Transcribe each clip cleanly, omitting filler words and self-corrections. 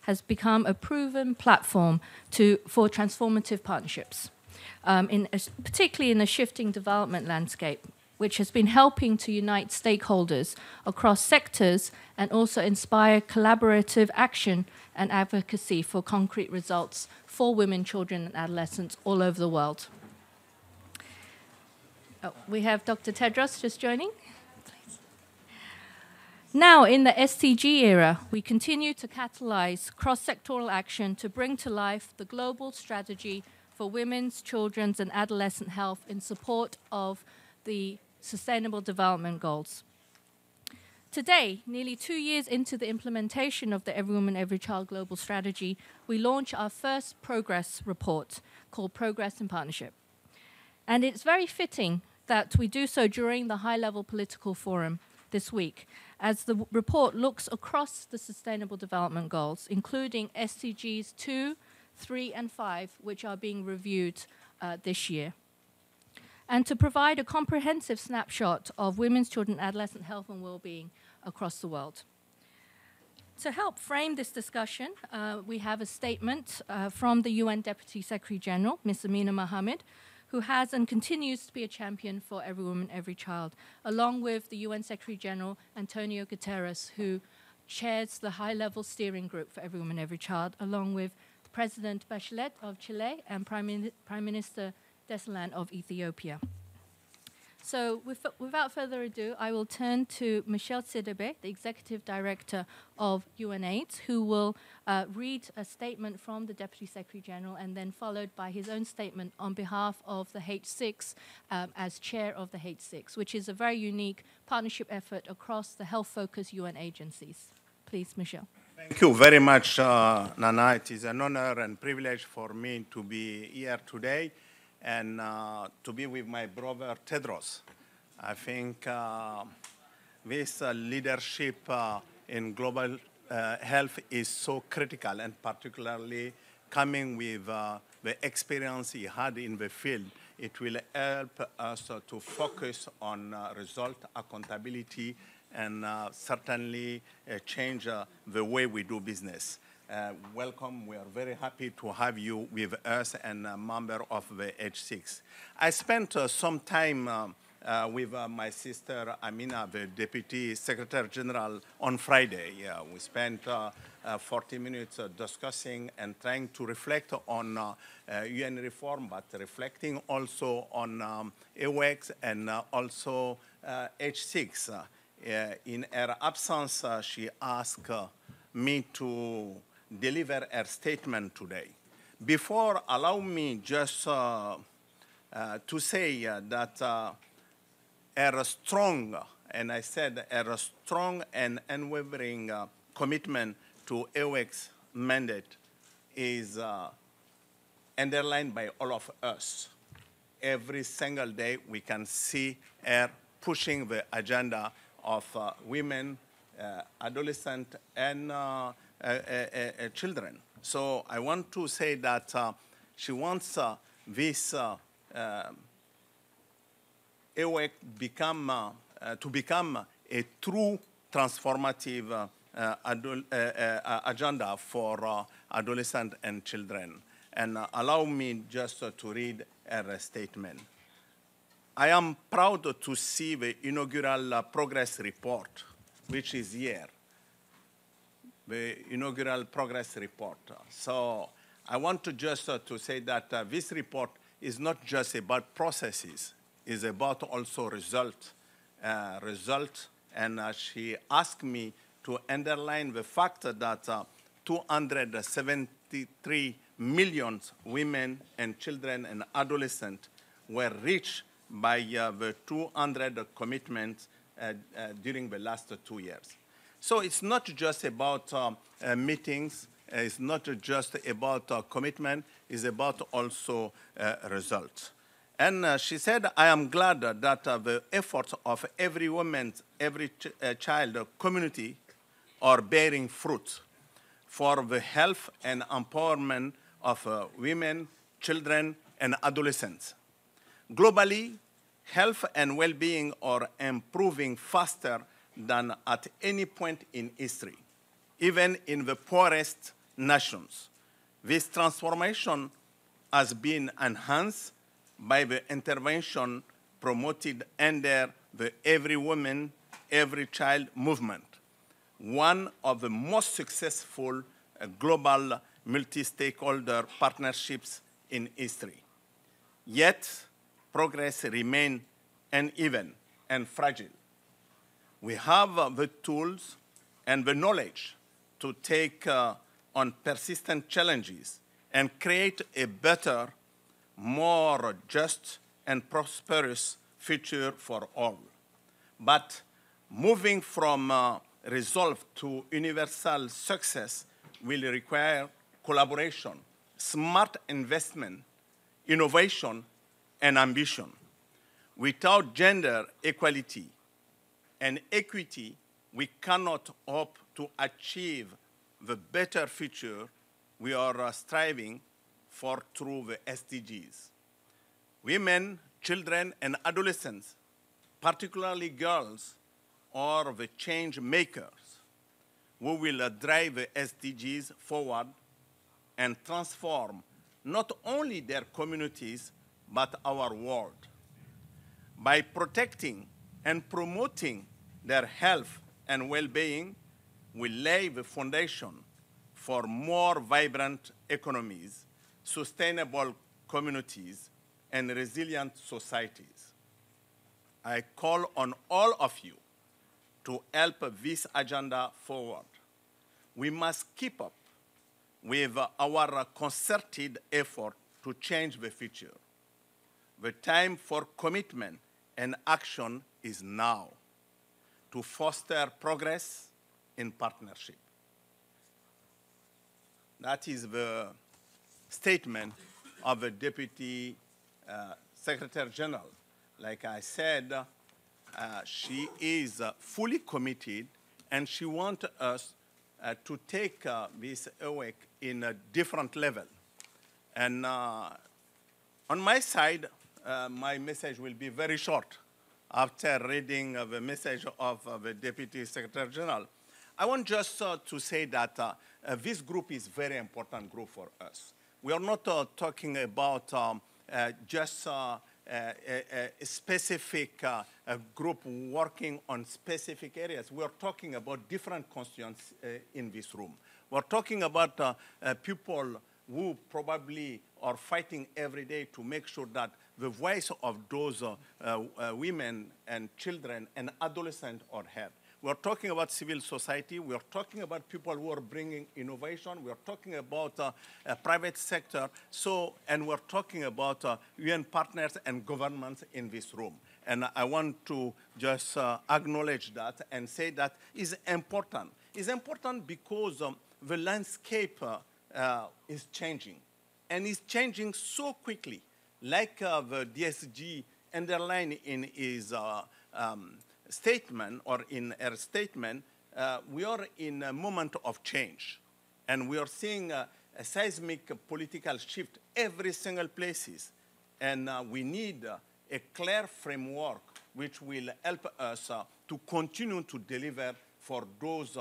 has become a proven platform for transformative partnerships, particularly in a shifting development landscape, which has been helping to unite stakeholders across sectors and also inspire collaborative action and advocacy for concrete results for women, children, and adolescents all over the world. We have Dr. Tedros just joining. Please. Now, in the SDG era, we continue to catalyze cross-sectoral action to bring to life the global strategy for women's, children's, and adolescent health in support of the Sustainable Development Goals. Today, nearly 2 years into the implementation of the Every Woman, Every Child Global Strategy, we launch our first progress report called Progress in Partnership. And it's very fitting that we do so during the high-level political forum this week, as the report looks across the Sustainable Development Goals, including SDGs 2, 3, and 5, which are being reviewed this year, and to provide a comprehensive snapshot of women's, children, and adolescent health and well-being across the world. To help frame this discussion, we have a statement from the UN Deputy Secretary General, Ms. Amina Mohammed, who has and continues to be a champion for Every Woman, Every Child, along with the UN Secretary General, Antonio Guterres, who chairs the high-level steering group for Every Woman, Every Child, along with President Bachelet of Chile and Prime Minister Desalegn of Ethiopia. So without further ado, I will turn to Michel Sidibe, the Executive Director of UNAIDS, who will read a statement from the Deputy Secretary General and then followed by his own statement on behalf of the H6 as chair of the H6, which is a very unique partnership effort across the health-focused UN agencies. Please, Michel. Thank you very much, Nana. It is an honor and privilege for me to be here today and to be with my brother Tedros. I think this leadership in global health is so critical, and particularly coming with the experience he had in the field, it will help us to focus on result accountability and certainly change the way we do business. Welcome. We are very happy to have you with us and a member of the H6. I spent some time with my sister Amina, the Deputy Secretary General, on Friday. We spent 40 minutes discussing and trying to reflect on UN reform, but reflecting also on EWEC and also H6. In her absence, she asked me to deliver her statement today. Before, allow me just to say that her strong, and I said her strong and unwavering commitment to EWEC's mandate is underlined by all of us. Every single day we can see her pushing the agenda of women, adolescents, and children. So I want to say that she wants this EWEC to become a true transformative agenda for adolescents and children. And allow me just to read her statement. I am proud to see the inaugural progress report, which is here, the inaugural progress report. So I want to just to say that this report is not just about processes, it's about also result. And she asked me to underline the fact that 273 million women and children and adolescents were reached by the 200 commitments during the last 2 years. So it's not just about meetings, it's not just about commitment, it's about also results. And she said, I am glad that the efforts of every woman, every child community are bearing fruit for the health and empowerment of women, children, and adolescents. Globally, health and well-being are improving faster than at any point in history, even in the poorest nations. This transformation has been enhanced by the intervention promoted under the Every Woman, Every Child movement, one of the most successful global multi-stakeholder partnerships in history. Yet, progress remains uneven and fragile. We have the tools and the knowledge to take on persistent challenges and create a better, more just and prosperous future for all. But moving from resolve to universal success will require collaboration, smart investment, innovation, and ambition. Without gender equality and equity, we cannot hope to achieve the better future we are striving for through the SDGs. Women, children, and adolescents, particularly girls, are the change makers who will drive the SDGs forward and transform not only their communities, but our world. By protecting and promoting their health and well-being, we lay the foundation for more vibrant economies, sustainable communities, and resilient societies. I call on all of you to help this agenda forward. We must keep up with our concerted effort to change the future. The time for commitment and action is now to foster progress in partnership. That is the statement of the Deputy Secretary General. Like I said, she is fully committed, and she wants us to take this EWEC in a different level. And on my side, my message will be very short. After reading the message of the Deputy Secretary General, I want just to say that this group is a very important group for us. We are not talking about just a specific group working on specific areas. We are talking about different constituents in this room. We're talking about people who probably are fighting every day to make sure that the voice of those women and children and adolescents are heard. We're talking about civil society. We're talking about people who are bringing innovation. We're talking about private sector. And we're talking about UN partners and governments in this room. And I want to just acknowledge that and say that is important. It's important because the landscape is changing. And it's changing so quickly. Like the DSG underlined in his statement, or in her statement, we are in a moment of change. And we are seeing a seismic political shift every single places. And we need a clear framework which will help us to continue to deliver for those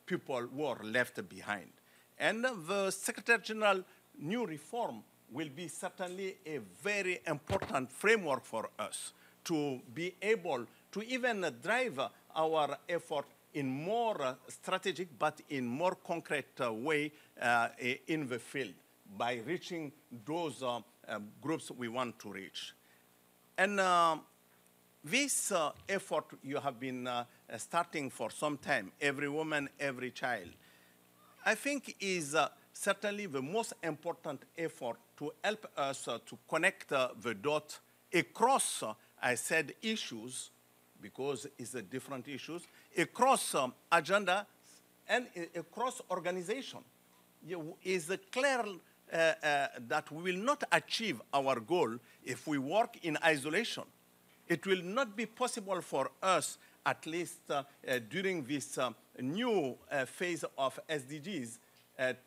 people who are left behind. And the Secretary General new reform will be certainly a very important framework for us to be able to even drive our effort in more strategic but in more concrete way in the field by reaching those groups we want to reach. And this effort you have been starting for some time, Every Woman, Every Child, I think is certainly the most important effort to help us to connect the dots across, I said, issues, because it's a different issues, across agenda and across organization. It's clear that we will not achieve our goal if we work in isolation. It will not be possible for us, at least during this new phase of SDGs,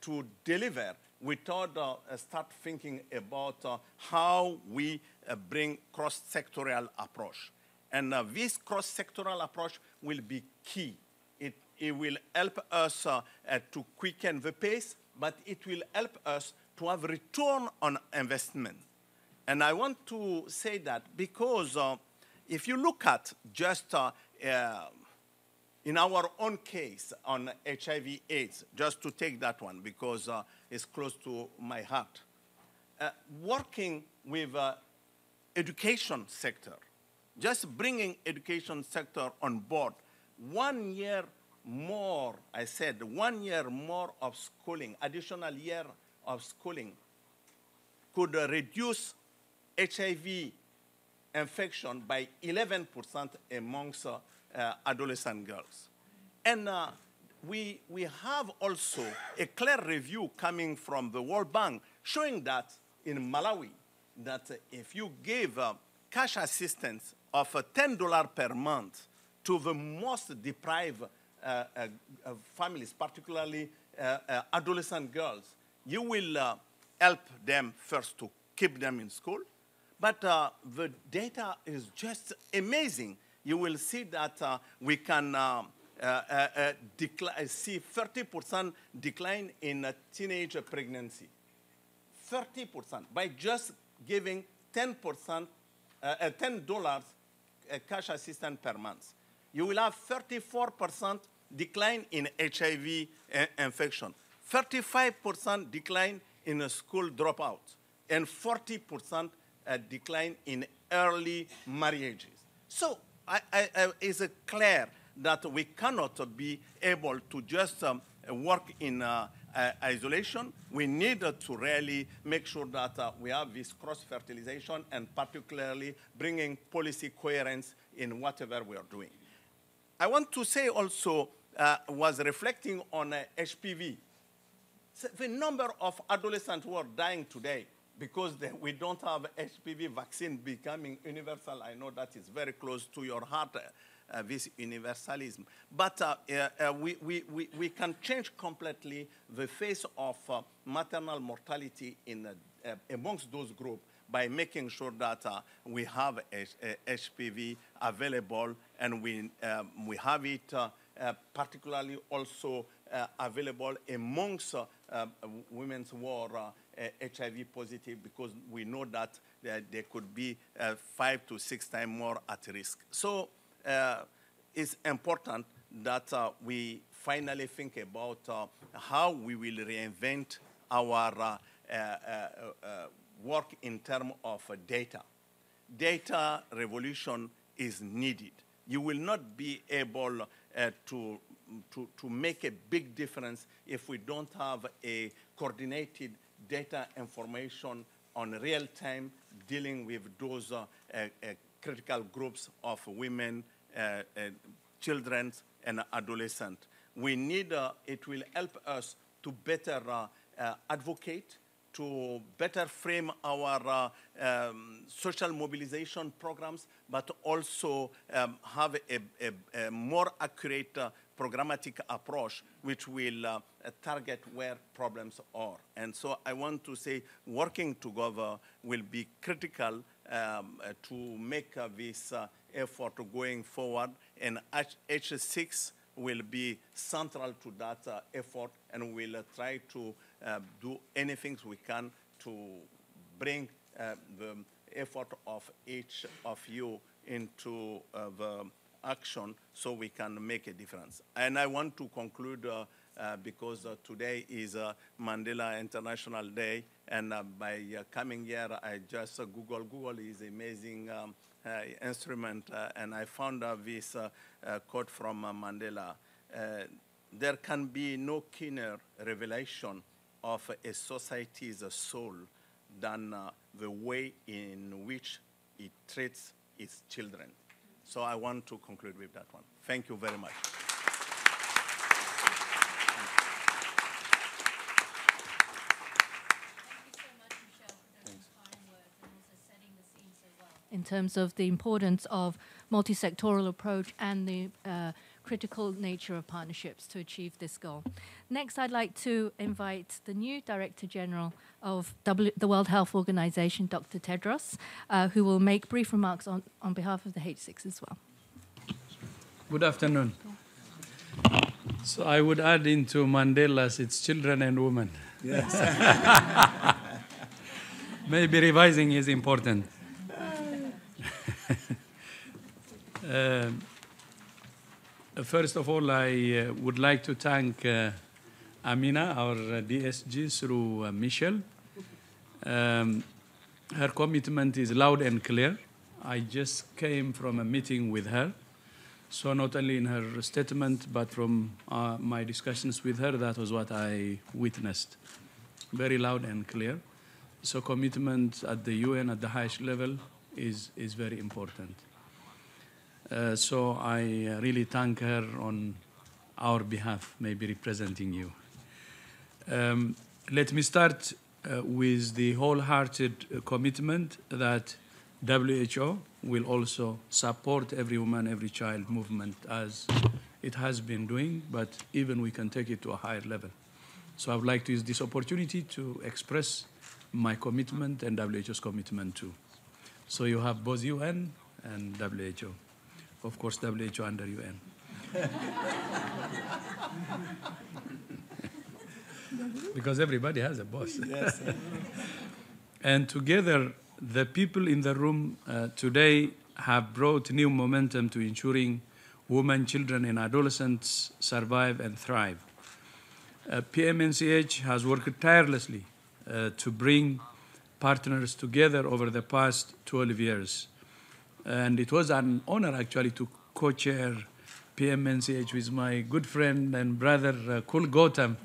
to deliver without start thinking about how we bring cross-sectorial approach. And this cross-sectoral approach will be key. It will help us to quicken the pace, but it will help us to have return on investment. And I want to say that because if you look at just in our own case on HIV/AIDS, just to take that one because it's close to my heart, working with education sector, just bringing education sector on board, 1 year more, I said, 1 year more of schooling, additional year of schooling could reduce HIV infection by 11% amongst adolescent girls. And we have also a clear review coming from the World Bank showing that in Malawi, that if you give cash assistance of $10 per month to the most deprived families, particularly adolescent girls, you will help them first to keep them in school. But the data is just amazing. You will see that we can see 30% decline in teenage pregnancy. 30% by just giving $10 cash assistance per month. You will have 34% decline in HIV infection, 35% decline in school dropout, and 40% decline in early marriages. So it's clear that we cannot be able to just work in isolation. We need to really make sure that we have this cross-fertilization and particularly bringing policy coherence in whatever we are doing. I want to say also, was reflecting on HPV. So the number of adolescents who are dying today because we don't have HPV vaccine becoming universal, I know that is very close to your heart, this universalism. But we can change completely the face of maternal mortality in, amongst those groups by making sure that we have HPV available, and we have it particularly also available amongst women who are HIV positive, because we know that they could be 5 to 6 times more at risk. So it's important that we finally think about how we will reinvent our work in terms of data. Data revolution is needed. You will not be able to make a big difference if we don't have a coordinated data information on real time dealing with those critical groups of women, children, and adolescents. We need, it will help us to better advocate, to better frame our social mobilization programs, but also have a more accurate programmatic approach which will target where problems are. And so I want to say working together will be critical to make this effort going forward, and H6 will be central to that effort, and we'll try to do anything we can to bring the effort of each of you into the action so we can make a difference. And I want to conclude because today is Mandela International Day, and by coming here, I just Google is an amazing instrument, and I found this quote from Mandela. There can be no keener revelation of a society's soul than the way in which it treats its children. So I want to conclude with that one. Thank you very much. In terms of the importance of multi-sectoral approach and the critical nature of partnerships to achieve this goal. Next, I'd like to invite the new Director General of the World Health Organization, Dr. Tedros, who will make brief remarks on behalf of the H6 as well. Good afternoon. So I would add into Mandela's, it's children and women. Yes. Maybe revising is important. First of all, I would like to thank Amina, our DSG, through Michelle. Her commitment is loud and clear. I just came from a meeting with her. So not only in her statement, but from my discussions with her, that was what I witnessed. Very loud and clear. So commitment at the UN at the highest level is very important. So I really thank her on our behalf, maybe representing you. Let me start with the wholehearted commitment that WHO will also support every woman, every child movement as it has been doing, but even we can take it to a higher level. So I would like to use this opportunity to express my commitment and WHO's commitment too. So you have both UN and WHO. Of course, WHO under UN. Because everybody has a boss. Yes. And together, the people in the room today have brought new momentum to ensuring women, children, and adolescents survive and thrive. PMNCH has worked tirelessly to bring partners together over the past 12 years. And it was an honor, actually, to co-chair PMNCH with my good friend and brother, Kul Gautam,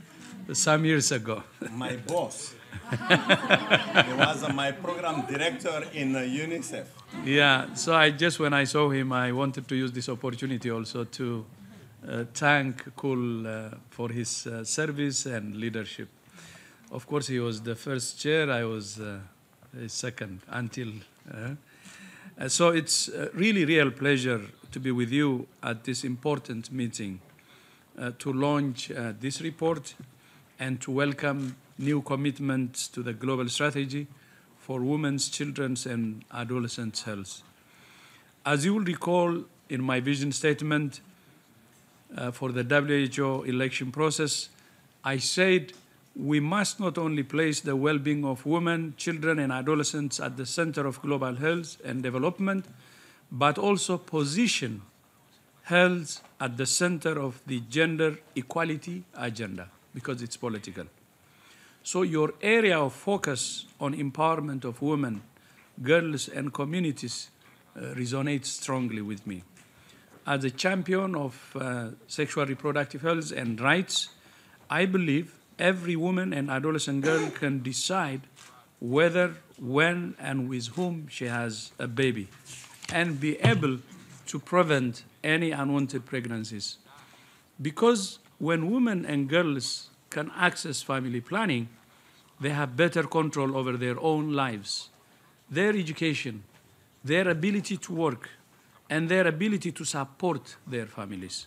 some years ago. My boss. He was my program director in UNICEF. Yeah, so when I saw him, I wanted to use this opportunity also to thank Kul for his service and leadership. Of course, he was the first chair, I was his second until... So it's a really real pleasure to be with you at this important meeting to launch this report and to welcome new commitments to the global strategy for women's, children's, and adolescents' health. As you will recall in my vision statement for the WHO election process, I said we must not only place the well-being of women, children, and adolescents at the center of global health and development, but also position health at the center of the gender equality agenda, because it's political. So your area of focus on empowerment of women, girls, and communities resonates strongly with me. As a champion of sexual reproductive health and rights, I believe every woman and adolescent girl can decide whether, when, and with whom she has a baby, and be able to prevent any unwanted pregnancies. Because when women and girls can access family planning, they have better control over their own lives, their education, their ability to work, and their ability to support their families.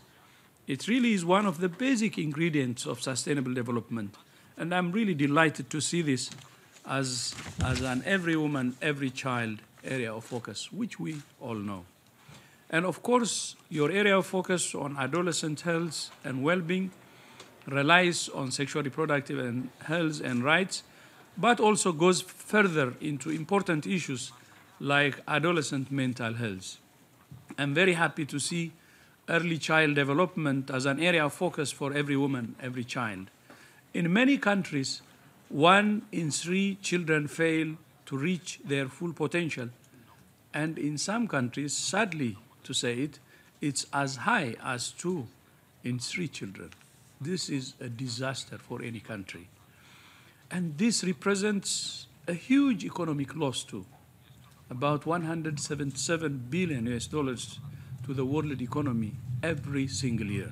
It really is one of the basic ingredients of sustainable development. And I'm really delighted to see this as an every woman, every child area of focus, which we all know. And of course, your area of focus on adolescent health and well-being relies on sexual reproductive and health and rights, but also goes further into important issues like adolescent mental health. I'm very happy to see early child development as an area of focus for every woman, every child. In many countries, 1 in 3 children fail to reach their full potential. And in some countries, sadly to say it, it's as high as 2 in 3 children. This is a disaster for any country. And this represents a huge economic loss too, about $177 billion to the world economy every single year.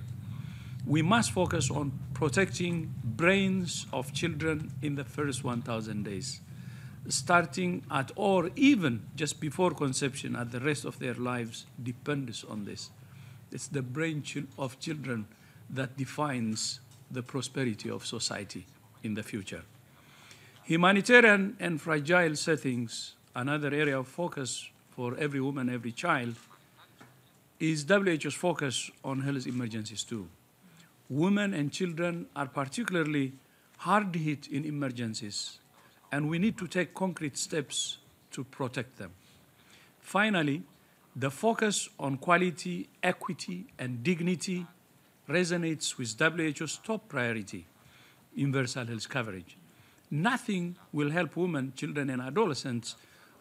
We must focus on protecting brains of children in the first 1,000 days, starting at or even just before conception, and the rest of their lives depends on this. It's the brain of children that defines the prosperity of society in the future. Humanitarian and fragile settings, another area of focus for every woman, every child, is WHO's focus on health emergencies too. Women and children are particularly hard hit in emergencies, and we need to take concrete steps to protect them. Finally, the focus on quality, equity, and dignity resonates with WHO's top priority, universal health coverage. Nothing will help women, children, and adolescents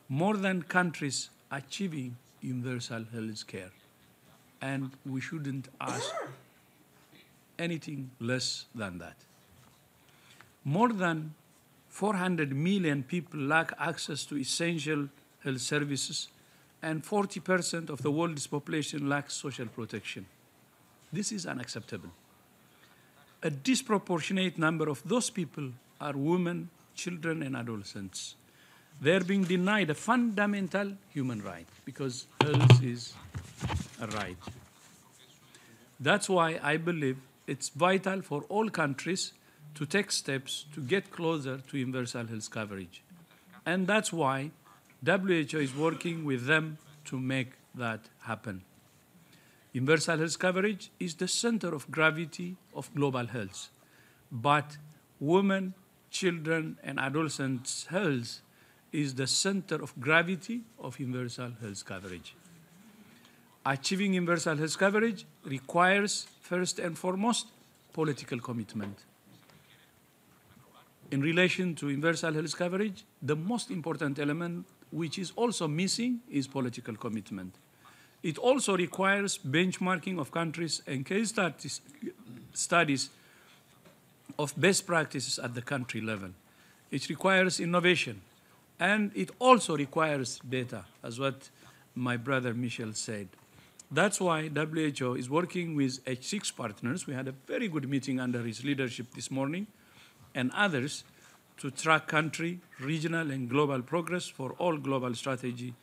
more than countries achieving universal health care. And we shouldn't ask anything less than that. More than 400 million people lack access to essential health services, and 40% of the world's population lacks social protection. This is unacceptable. A disproportionate number of those people are women, children, and adolescents. They're being denied a fundamental human right because health is a right. That's why I believe it's vital for all countries to take steps to get closer to universal health coverage. And that's why WHO is working with them to make that happen. Universal health coverage is the center of gravity of global health. But women, children, and adolescents' health is the center of gravity of universal health coverage. Achieving universal health coverage requires, first and foremost, political commitment. In relation to universal health coverage, the most important element, which is also missing, is political commitment. It also requires benchmarking of countries and case studies of best practices at the country level. It requires innovation, and it also requires data, as what my brother Michel said. That's why WHO is working with H6 partners. We had a very good meeting under his leadership this morning, and others, to track country, regional, and global progress for all global strategy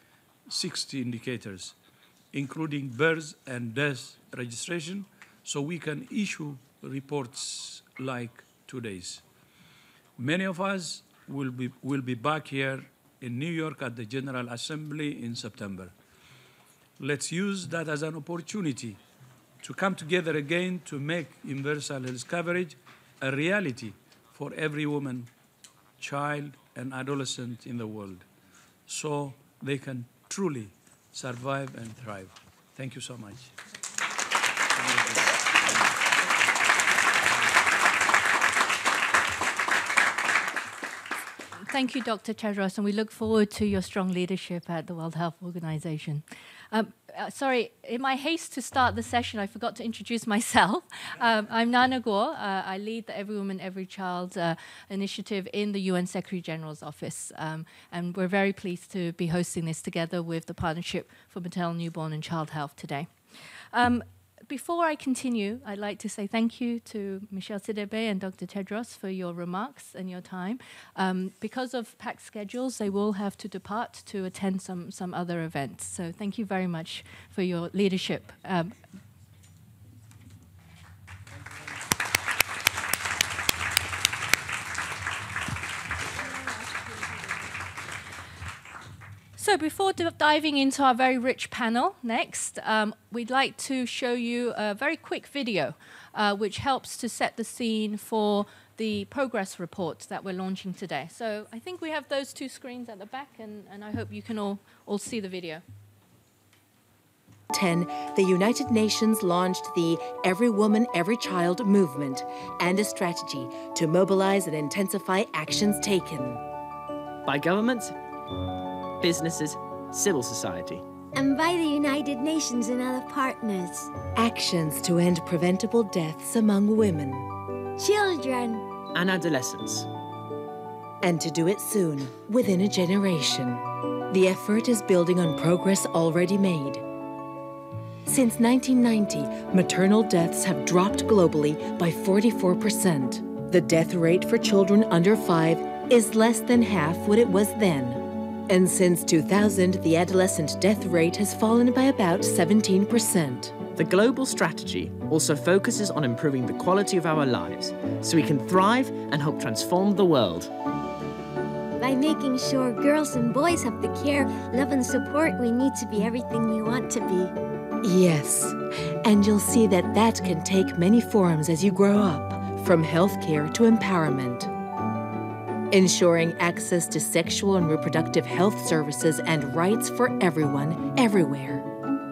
60 indicators, including birth and death registration, so we can issue reports like today's. Many of us will be back here in New York at the General Assembly in September. Let's use that as an opportunity to come together again to make universal health coverage a reality for every woman, child, and adolescent in the world, so they can truly survive and thrive. Thank you so much. Thank you, Dr. Tedros, and we look forward to your strong leadership at the World Health Organization. Sorry, in my haste to start the session, I forgot to introduce myself. I'm Nana Gore. I lead the Every Woman, Every Child initiative in the UN Secretary General's office. And we're very pleased to be hosting this together with the Partnership for Maternal, Newborn and Child Health today. Before I continue, I'd like to say thank you to Michel Sidibé and Dr. Tedros for your remarks and your time. Because of packed schedules, they will have to depart to attend some other events. So thank you very much for your leadership. So before diving into our very rich panel next, we'd like to show you a very quick video which helps to set the scene for the progress report that we're launching today. So I think we have those two screens at the back, and I hope you can all see the video. 2010, the United Nations launched the Every Woman, Every Child movement and a strategy to mobilize and intensify actions taken by governments, businesses, civil society, and by the United Nations and other partners. Actions to end preventable deaths among women, children, and adolescents. And to do it soon, within a generation. The effort is building on progress already made. Since 1990, maternal deaths have dropped globally by 44%. The death rate for children under 5 is less than half what it was then. And since 2000, the adolescent death rate has fallen by about 17%. The global strategy also focuses on improving the quality of our lives so we can thrive and help transform the world. By making sure girls and boys have the care, love and support we need to be everything we want to be. Yes, and you'll see that can take many forms as you grow up, from healthcare to empowerment. ensuring access to sexual and reproductive health services and rights for everyone, everywhere.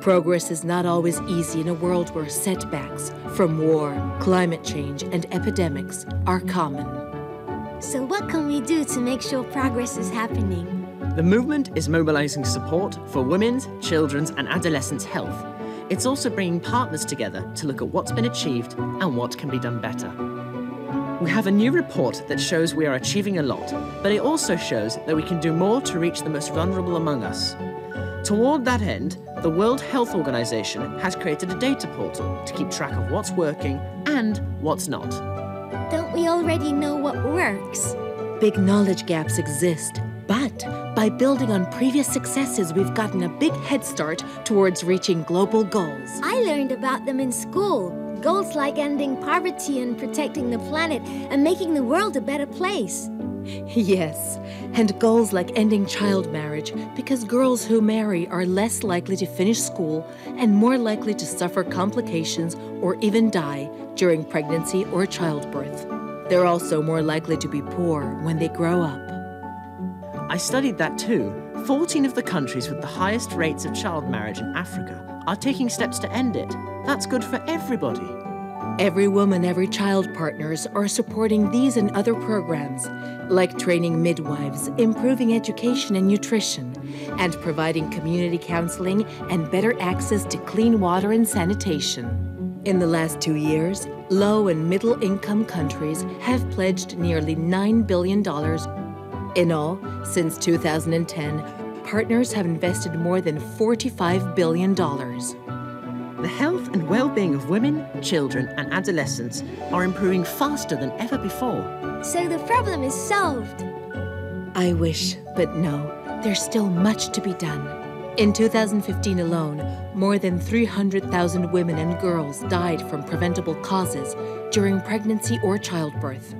Progress is not always easy in a world where setbacks from war, climate change, and epidemics are common. So what can we do to make sure progress is happening? The movement is mobilizing support for women's, children's, and adolescents' health. It's also bringing partners together to look at what's been achieved and what can be done better. We have a new report that shows we are achieving a lot, but it also shows that we can do more to reach the most vulnerable among us. Toward that end, the World Health Organization has created a data portal to keep track of what's working and what's not. Don't we already know what works? Big knowledge gaps exist, but by building on previous successes, we've gotten a big head start towards reaching global goals. I learned about them in school. Goals like ending poverty and protecting the planet and making the world a better place. Yes, and goals like ending child marriage, because girls who marry are less likely to finish school and more likely to suffer complications or even die during pregnancy or childbirth. They're also more likely to be poor when they grow up. I studied that too. 14 of the countries with the highest rates of child marriage in Africa are taking steps to end it. That's good for everybody. Every Woman, Every Child partners are supporting these and other programs, like training midwives, improving education and nutrition, and providing community counseling and better access to clean water and sanitation. In the last 2 years, low and middle-income countries have pledged nearly $9 billion. In all, since 2010, partners have invested more than $45 billion. The health and well-being of women, children, and adolescents are improving faster than ever before. So the problem is solved. I wish, but no, there's still much to be done. In 2015 alone, more than 300,000 women and girls died from preventable causes during pregnancy or childbirth.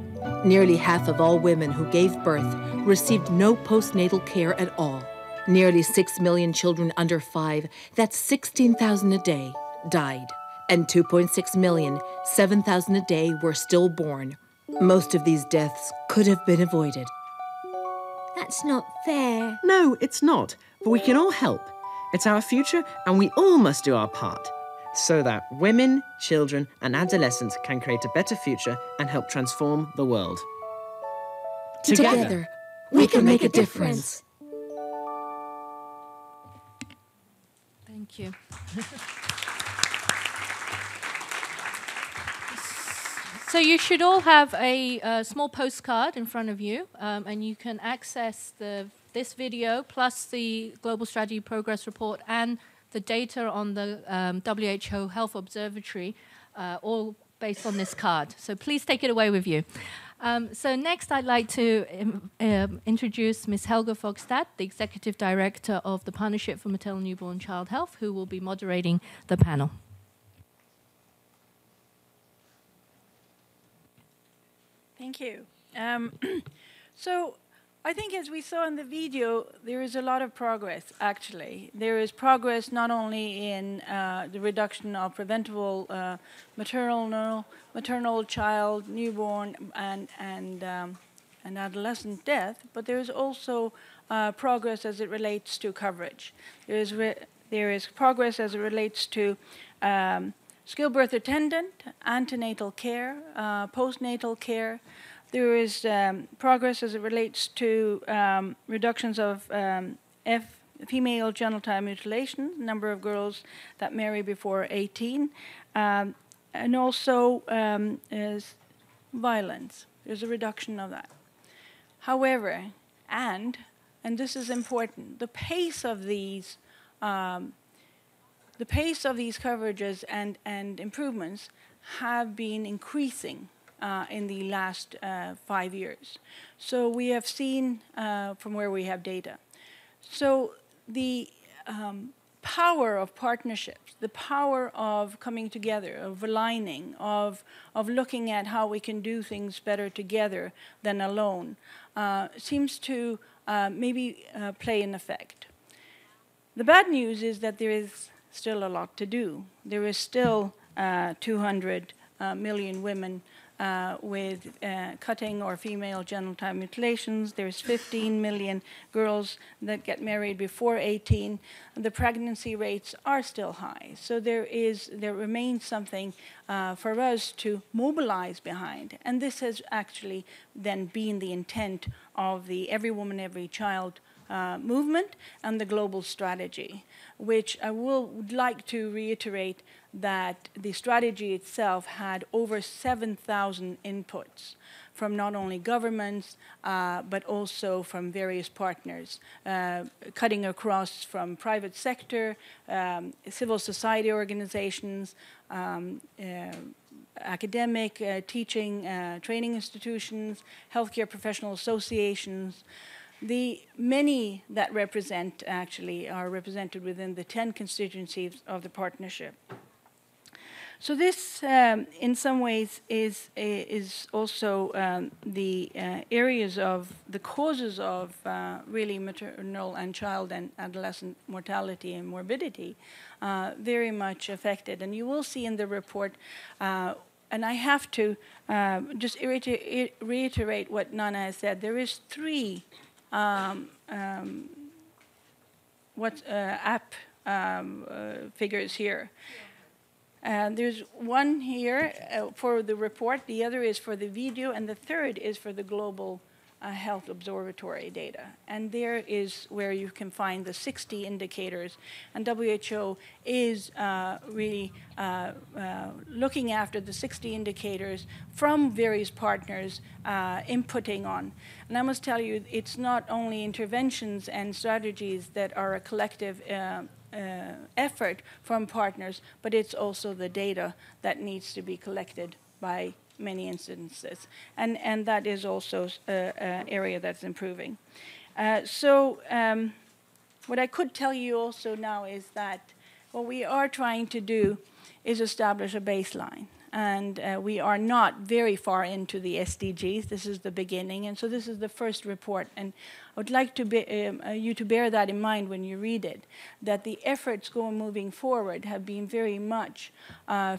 Nearly half of all women who gave birth received no postnatal care at all. Nearly 6 million children under 5, that's 16,000 a day, died. And 2.6 million, 7,000 a day, were stillborn. Most of these deaths could have been avoided. That's not fair. No, it's not, but we can all help. It's our future, and we all must do our part, so that women, children, and adolescents can create a better future and help transform the world. Together, we can make a difference. Thank you. So you should all have a small postcard in front of you, and you can access this video plus the Global Strategy Progress Report and the data on the WHO Health Observatory, all based on this card. So please take it away with you. So next I'd like to introduce Ms. Helga Fogstad, the Executive Director of the Partnership for Maternal Newborn Child Health, who will be moderating the panel. Thank you. So I think as we saw in the video, there is a lot of progress, actually. There is progress not only in the reduction of preventable maternal, child, newborn, and adolescent death, but there is also progress as it relates to coverage. There is progress as it relates to skilled birth attendant, antenatal care, postnatal care. There is progress as it relates to reductions of female genital mutilation, number of girls that marry before 18, and also is violence. There's a reduction of that. However, and this is important, the pace of these coverages and improvements have been increasing in the last 5 years. So we have seen from where we have data. So the power of partnerships, the power of coming together, of aligning, of looking at how we can do things better together than alone, seems to maybe play an effect. The bad news is that there is still a lot to do. There is still 200 million women with cutting or female genital mutilations. There's 15 million girls that get married before 18. The pregnancy rates are still high. So there remains something for us to mobilize behind. And this has actually then been the intent of the Every Woman, Every Child movement and the global strategy, which I would like to reiterate that the strategy itself had over 7,000 inputs from not only governments, but also from various partners, cutting across from private sector, civil society organizations, academic, teaching, training institutions, healthcare professional associations. The many that represent actually are represented within the 10 constituencies of the partnership. So this, in some ways, is also the areas of the causes of really maternal and child and adolescent mortality and morbidity very much affected. And you will see in the report, and I have to just reiterate what Nana has said. There is three app figures here. There's one here for the report, the other is for the video, and the third is for the global health observatory data. And there is where you can find the 60 indicators. And WHO is really looking after the 60 indicators from various partners inputting on. And I must tell you, it's not only interventions and strategies that are a collective effort from partners, but it's also the data that needs to be collected by many instances. And that is also an area that's improving. What I could tell you also now is that what we are trying to do is establish a baseline. And we are not very far into the SDGs. This is the beginning. And so this is the first report. And I would like to you to bear that in mind when you read it, that the efforts moving forward have been very much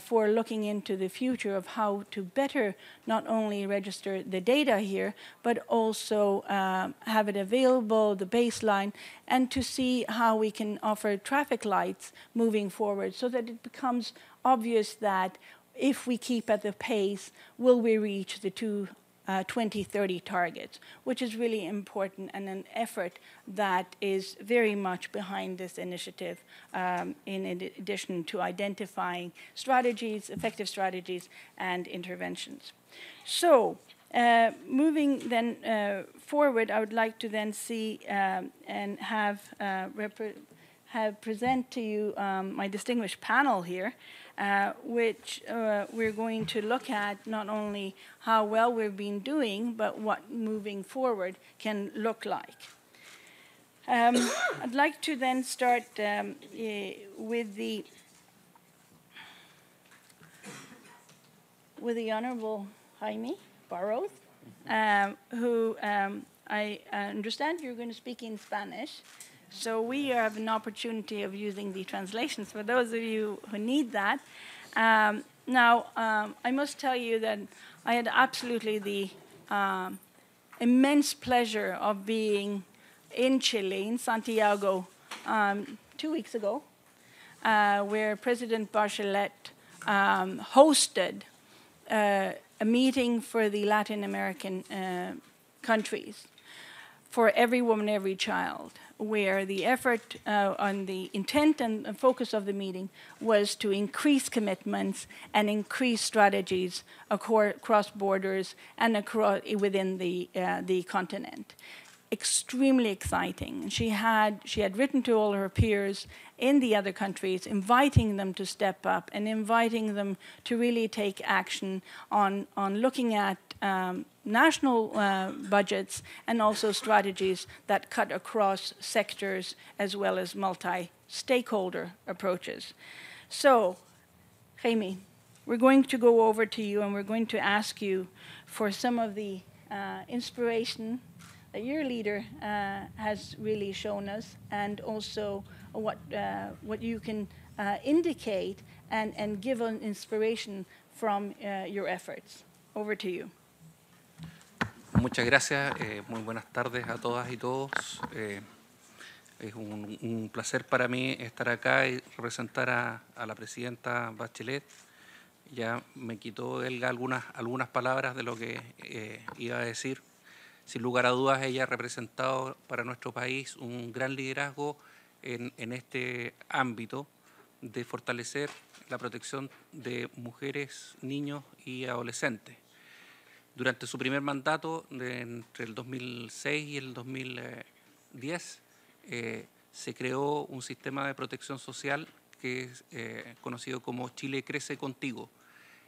for looking into the future of how to better not only register the data here, but also have it available, the baseline, and to see how we can offer traffic lights moving forward so that it becomes obvious that if we keep at the pace, will we reach the 2030 targets, which is really important and an effort that is very much behind this initiative in addition to identifying strategies, effective strategies, and interventions. So moving then forward, I would like to then see and have present to you my distinguished panel here, which we're going to look at not only how well we've been doing, but what moving forward can look like. I'd like to then start with the Honorable Jaime Barros, who I understand you're going to speak in Spanish. So we have an opportunity of using the translations for those of you who need that. Now, I must tell you that I had absolutely the immense pleasure of being in Chile, in Santiago, 2 weeks ago, where President Bachelet hosted a meeting for the Latin American countries for Every Woman, Every Child, where the effort on the intent and focus of the meeting was to increase commitments and increase strategies across borders and within the continent. Extremely exciting. She had written to all her peers in the other countries, inviting them to step up and inviting them to really take action on looking at national budgets and also strategies that cut across sectors as well as multi-stakeholder approaches. So, Jaime, we're going to go over to you and we're going to ask you for some of the inspiration that your leader has really shown us, and also what you can indicate and give an inspiration from your efforts. Over to you. Muchas gracias. Muy buenas tardes a todas y todos. Es un placer para mí estar acá y representar a la presidenta Bachelet. Ya me quitó Elga algunas palabras de lo que iba a decir. Sin lugar a dudas, ella ha representado para nuestro país un gran liderazgo en este ámbito de fortalecer la protección de mujeres, niños y adolescentes. Durante su primer mandato, entre el 2006 y el 2010, se creó un sistema de protección social que es conocido como Chile Crece Contigo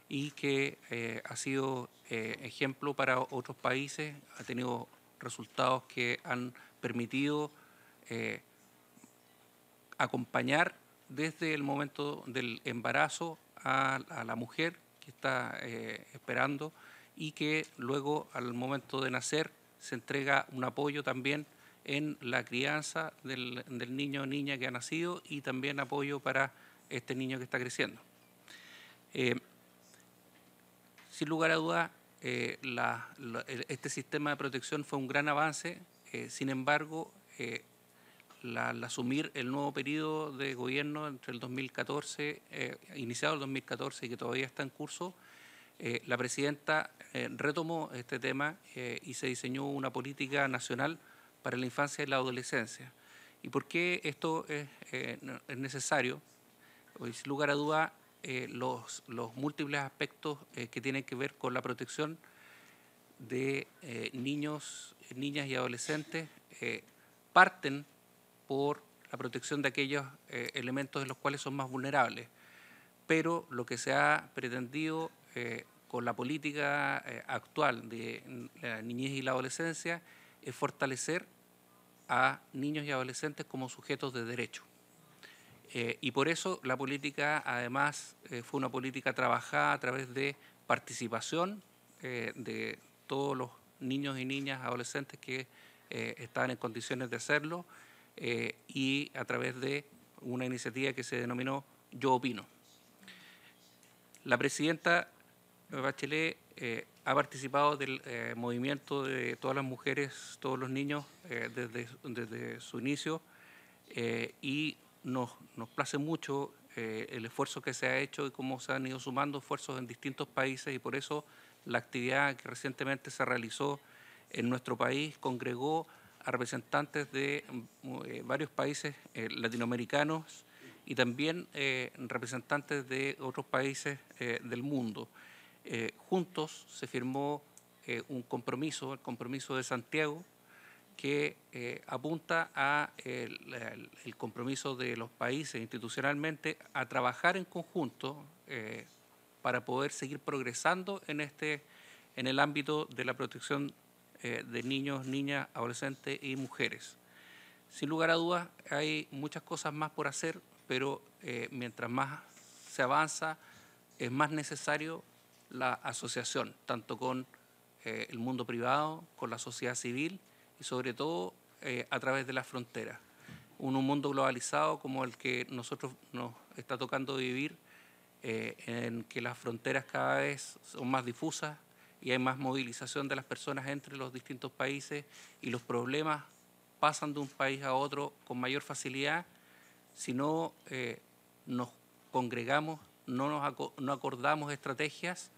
y que ha sido ejemplo para otros países, ha tenido resultados que han permitido acompañar desde el momento del embarazo a la mujer que está esperando y que luego al momento de nacer se entrega un apoyo también en la crianza del niño o niña que ha nacido y también apoyo para este niño que está creciendo. Sin lugar a dudas, este sistema de protección fue un gran avance, sin embargo, al asumir el nuevo periodo de gobierno entre el 2014, iniciado el 2014 y que todavía está en curso, la presidenta retomó este tema y se diseñó una política nacional para la infancia y la adolescencia. ¿Y por qué esto es necesario? Pues, sin lugar a duda, los múltiples aspectos que tienen que ver con la protección de niños, niñas y adolescentes parten por la protección de aquellos elementos en los cuales son más vulnerables. Pero lo que se ha pretendido con la política actual de la niñez y la adolescencia es fortalecer a niños y adolescentes como sujetos de derecho. Y por eso la política, además, fue una política trabajada a través de participación de todos los niños y niñas, adolescentes que estaban en condiciones de hacerlo y a través de una iniciativa que se denominó Yo Opino. La presidenta Bachelet ha participado del movimiento de todas las mujeres, todos los niños desde su inicio y nos place mucho el esfuerzo que se ha hecho y cómo se han ido sumando esfuerzos en distintos países y por eso la actividad que recientemente se realizó en nuestro país congregó a representantes de varios países latinoamericanos y también representantes de otros países del mundo. Juntos se firmó un compromiso, el compromiso de Santiago, que apunta a el compromiso de los países institucionalmente a trabajar en conjunto para poder seguir progresando en el ámbito de la protección de niños, niñas, adolescentes y mujeres. Sin lugar a dudas, hay muchas cosas más por hacer, pero mientras más se avanza, es más necesario la asociación, tanto con el mundo privado, con la sociedad civil y sobre todo a través de las fronteras. Un mundo globalizado como el que nosotros nos está tocando vivir, en que las fronteras cada vez son más difusas y hay más movilización de las personas entre los distintos países y los problemas pasan de un país a otro con mayor facilidad. Si no nos congregamos, no acordamos estrategias,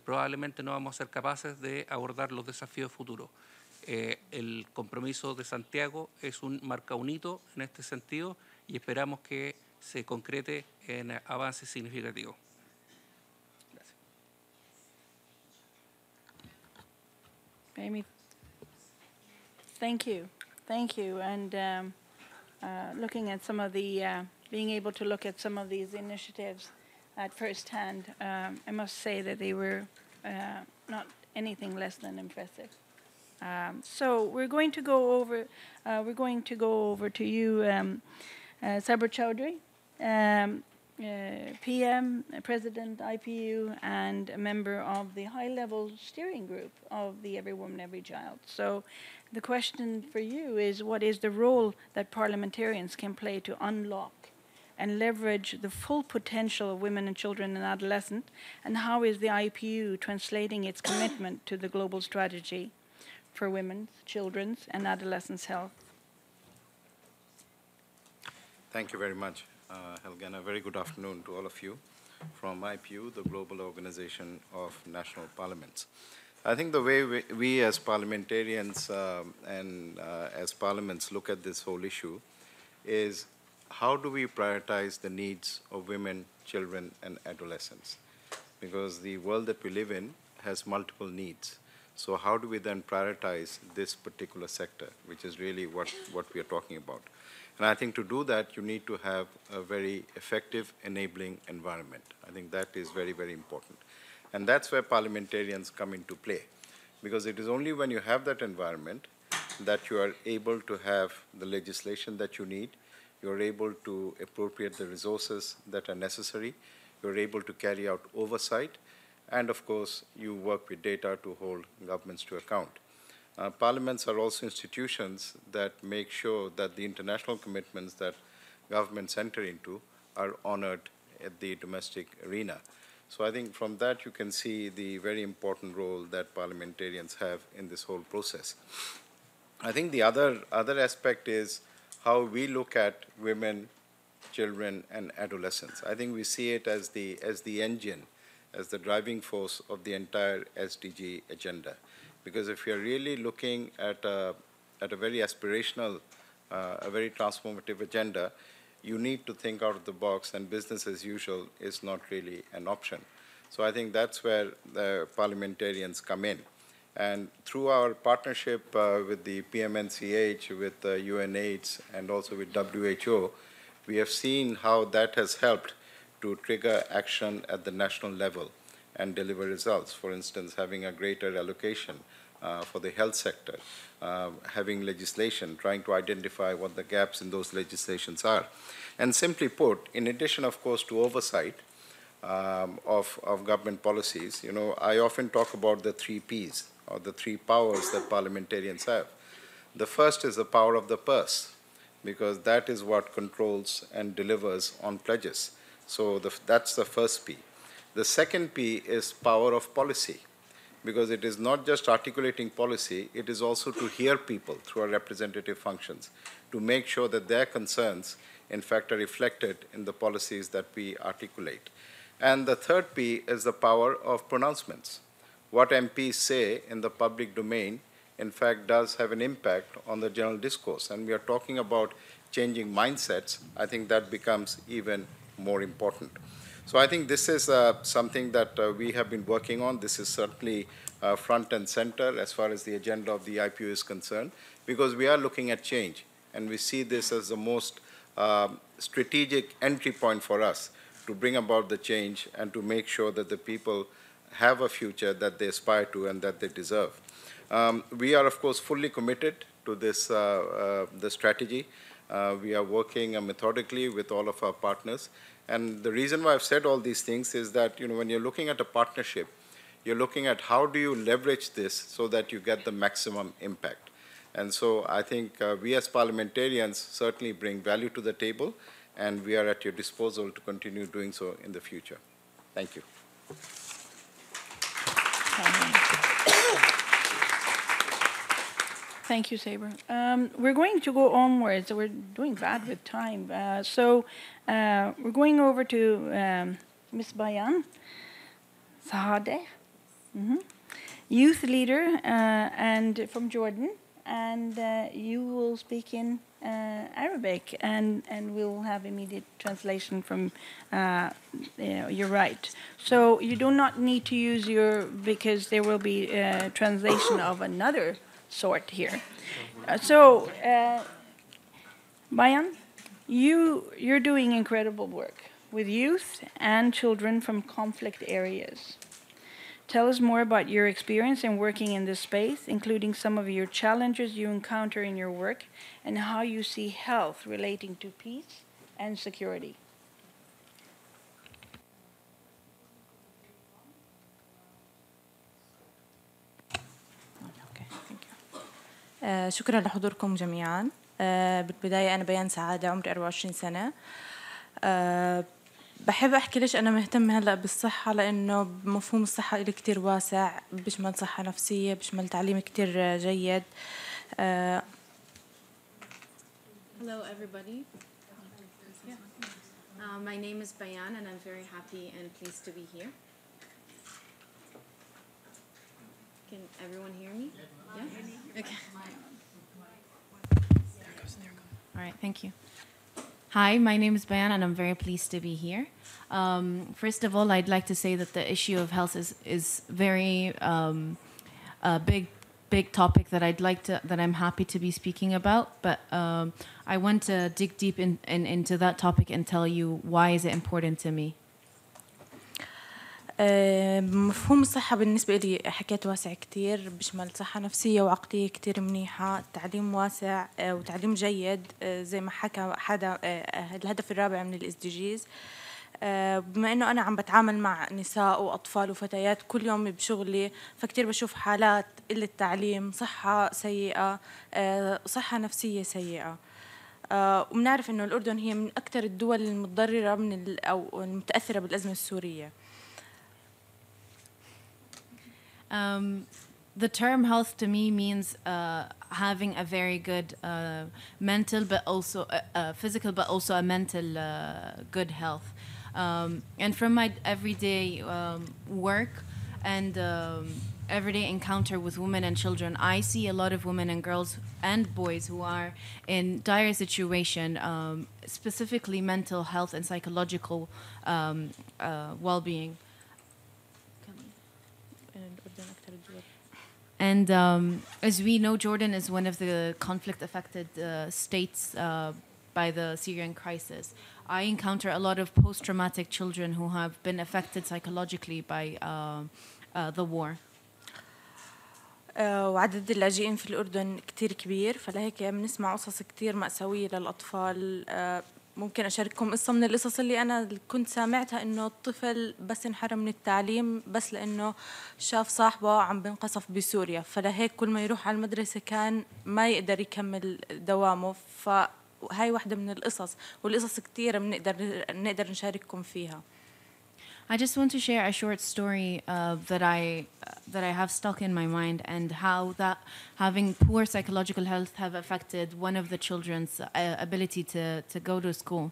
probablemente no vamos a ser capaces de abordar los desafíos futuros. El compromiso de Santiago marca un hito en este sentido y esperamos que se concrete en avances significativos. Gracias. Amy, thank you. And looking at some of the, being able to look at some of these initiatives at first hand, I must say that they were not anything less than impressive. So we're going to go over to you, Sabra Chowdhury, PM, President IPU, and a member of the high-level steering group of the Every Woman, Every Child. So the question for you is, what is the role that parliamentarians can play to unlock and leverage the full potential of women and children and adolescents? And how is the IPU translating its commitment to the global strategy for women's, children's, and adolescents' health? Thank you very much, Helga, and a very good afternoon to all of you from IPU, the Global Organization of National Parliaments. I think the way we as parliamentarians and as parliaments look at this whole issue is how do we prioritize the needs of women, children, and adolescents? Because the world that we live in has multiple needs. So how do we then prioritize this particular sector, which is really what we are talking about? And I think to do that, you need to have a very effective, enabling environment. I think that is very, very important. And that's where parliamentarians come into play, because it is only when you have that environment that you are able to have the legislation that you need, you're able to appropriate the resources that are necessary, you're able to carry out oversight, and of course, you work with data to hold governments to account. Parliaments are also institutions that make sure that the international commitments that governments enter into are honored at the domestic arena. So I think from that you can see the very important role that parliamentarians have in this whole process. I think the other aspect is how we look at women, children, and adolescents. I think we see it as the engine, as the driving force of the entire SDG agenda. Because if you're really looking at a very aspirational, a very transformative agenda, you need to think out of the box, and business as usual is not really an option. So I think that's where the parliamentarians come in. And through our partnership with the PMNCH, with UNAIDS, and also with WHO, we have seen how that has helped to trigger action at the national level and deliver results. For instance, having a greater allocation for the health sector, having legislation, trying to identify what the gaps in those legislations are. And simply put, in addition, of course, to oversight of government policies, you know, I often talk about the 3 Ps, or the 3 powers that parliamentarians have. The first is the power of the purse, because that is what controls and delivers on pledges. So that's the first P. The second P is power of policy, because it is not just articulating policy, it is also to hear people through our representative functions, to make sure that their concerns, in fact, are reflected in the policies that we articulate. And the third P is the power of pronouncements. What MPs say in the public domain, in fact, does have an impact on the general discourse. And we are talking about changing mindsets. I think that becomes even more important. So I think this is something that we have been working on. This is certainly front and center as far as the agenda of the IPU is concerned, because we are looking at change. And we see this as the most strategic entry point for us to bring about the change and to make sure that the people have a future that they aspire to and that they deserve. We are, of course, fully committed to this the strategy. We are working methodically with all of our partners. And the reason why I've said all these things is that, you know, when you're looking at a partnership, you're looking at how do you leverage this so that you get the maximum impact. And so I think we as parliamentarians certainly bring value to the table, and we are at your disposal to continue doing so in the future. Thank you. Thank you, Saber. We're going to go onwards. We're doing bad with time. So we're going over to Ms. Bayan Sahadeh, youth leader and from Jordan. And you will speak in Arabic, and we'll have immediate translation from your right. So you do not need to use because there will be translation of another sort here. Bayan, you're doing incredible work with youth and children from conflict areas. Tell us more about your experience in working in this space, including some of your challenges you encounter in your work, and how you see health relating to peace and security. شكرا لحضوركم جميعا. بالبداية أنا بيان سعادة، عمري 24 سنة. بحب أحكي ليش أنا مهتمة هلأ بالصحة، لأنه مفهوم الصحة إلي كتير واسع، بيشمل صحة نفسية، بيشمل تعليم كتير جيد. Hello, everybody. My name is Bayan, and I'm very happy and pleased to be here. Can everyone hear me? Yeah? Okay. All right, thank you. Hi, my name is Bayan, and I'm very pleased to be here. First of all, I'd like to say that the issue of health is very a big topic that that I'm happy to be speaking about. But I want to dig deep into that topic and tell you why is it important to me. مفهوم الصحة بالنسبة لي حكيت واسع كتير، بشمل صحة نفسية وعقلية كتير منيحة، تعليم واسع وتعليم جيد زي ما حكى حدا الهدف الرابع من الSDGs. بما إنه أنا عم بتعامل مع نساء وأطفال وفتيات كل يوم بشغلي، فكتير بشوف حالات قلة تعليم، صحة سيئة، صحة نفسية سيئة. وبنعرف إنه الأردن هي من أكثر الدول المتضررة أو المتأثرة بالأزمة السورية. The term health to me means having a very good mental, but also physical, but also a mental good health. And from my everyday work and everyday encounter with women and children, I see a lot of women and girls and boys who are in dire situation, specifically mental health and psychological well-being. And as we know, Jordan is one of the conflict-affected states by the Syrian crisis. I encounter a lot of post-traumatic children who have been affected psychologically by the war. وعدد اللاجئين في الأردن كتير كبير، فلهيك بنسمع قصص كتير مأساوية للأطفال. ممكن أشارككم قصة من القصص اللي أنا كنت سامعتها، إنه الطفل بس انحرم من التعليم بس لأنه شاف صاحبه عم بنقصف بسوريا، فلهيك كل ما يروح على المدرسة كان ما يقدر يكمل دوامه. فهاي واحدة من القصص، والقصص كتيرة بنقدر نشارككم فيها. I just want to share a short story that I have stuck in my mind, and how that having poor psychological health have affected one of the children's ability to go to school.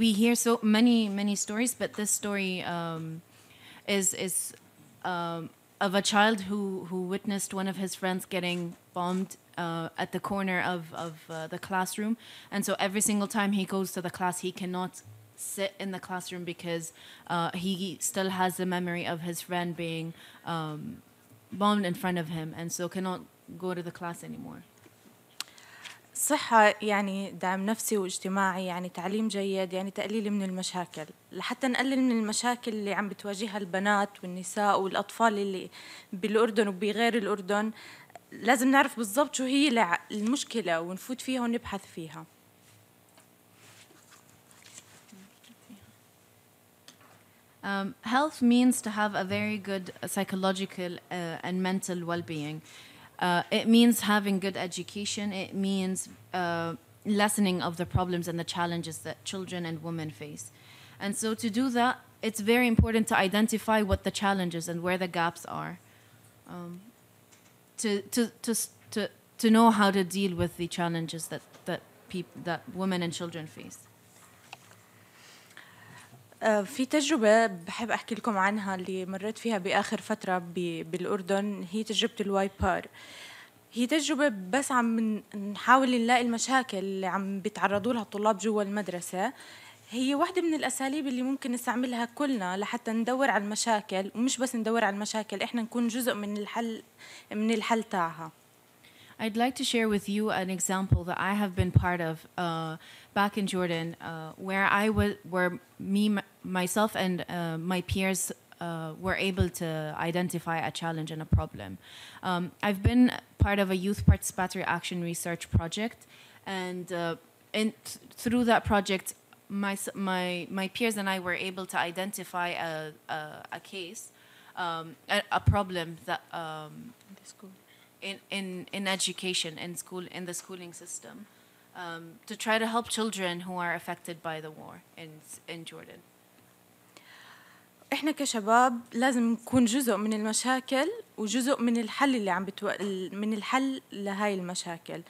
We hear so many stories, but this story is of a child who witnessed one of his friends getting bombed at the corner of the classroom, and so every single time he goes to the class, he cannot sit in the classroom because he still has the memory of his friend being bombed in front of him, and so cannot go to the class anymore. صحة يعني دعم نفسي واجتماعي، يعني تعليم جيد، يعني تقليل من المشاكل. لحتى نقلل من المشاكل اللي عم بتواجهها البنات والنساء والأطفال اللي بالأردن وبغير الأردن، لازم نعرف بالضبط شو هي المشكلة ونفوت فيها ونبحث فيها. Health means to have a very good psychological and mental well-being. It means having good education. It means lessening of the problems and the challenges that children and women face. And so to do that, it's very important to identify what the challenges and where the gaps are, to know how to deal with the challenges that women and children face. في تجربة بحب أحكي لكم عنها اللي مريت فيها بآخر فترة بالأردن، هي تجربة الوايبار. هي تجربة بس عم نحاول نلاقي المشاكل اللي عم بيتعرضوا لها الطلاب جوا المدرسة. هي واحدة من الأساليب اللي ممكن نستعملها كلنا لحتى ندور على المشاكل، ومش بس ندور على المشاكل، إحنا نكون جزء من الحل تاعها. I'd like to share with you an example that I have been part of back in Jordan, where myself and my peers were able to identify a challenge and a problem. I've been part of a youth participatory action research project, and through that project, my peers and I were able to identify a case, a problem that in education in the schooling system, to try to help children who are affected by the war in Jordan. احنا كشباب لازم نكون جزء من المشاكل وجزء من الحل اللي من الحل لهاي المشاكل.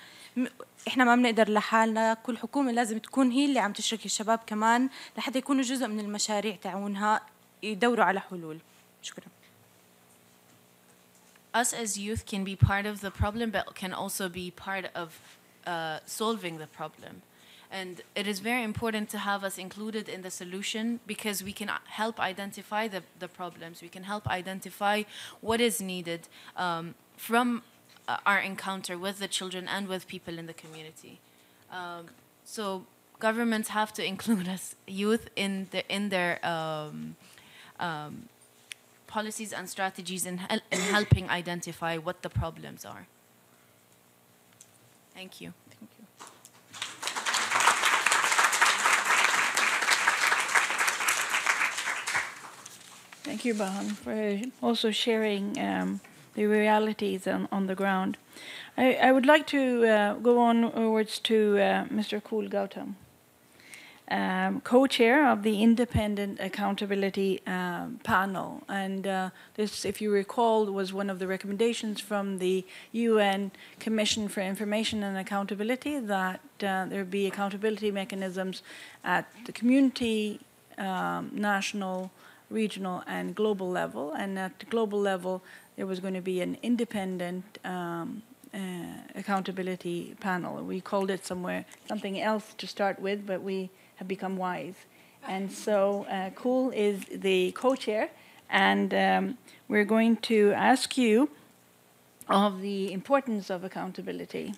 احنا ما بنقدر لحالنا، كل حكومة لازم تكون هي اللي عم تشرك الشباب كمان لحتى يكونوا جزء من المشاريع تعاونها يدوروا على حلول. شكرا. Us as youth can be part of the problem, but can also be part of solving the problem. And it is very important to have us included in the solution because we can help identify the problems. We can help identify what is needed from our encounter with the children and with people in the community. So governments have to include us, youth, in their policies and strategies in helping identify what the problems are. Thank you. Thank you. Thank you, Bahan, for also sharing the realities on the ground. I would like to go onwards to Mr. Kul Gautam, co-chair of the Independent Accountability Panel. And this, if you recall, was one of the recommendations from the UN Commission for Information and Accountability that there be accountability mechanisms at the community, national, regional, and global level. And at the global level, there was going to be an independent accountability panel. We called it something else to start with, but we have become wise. And so Kul is the co-chair, and we're going to ask you of the importance of accountability.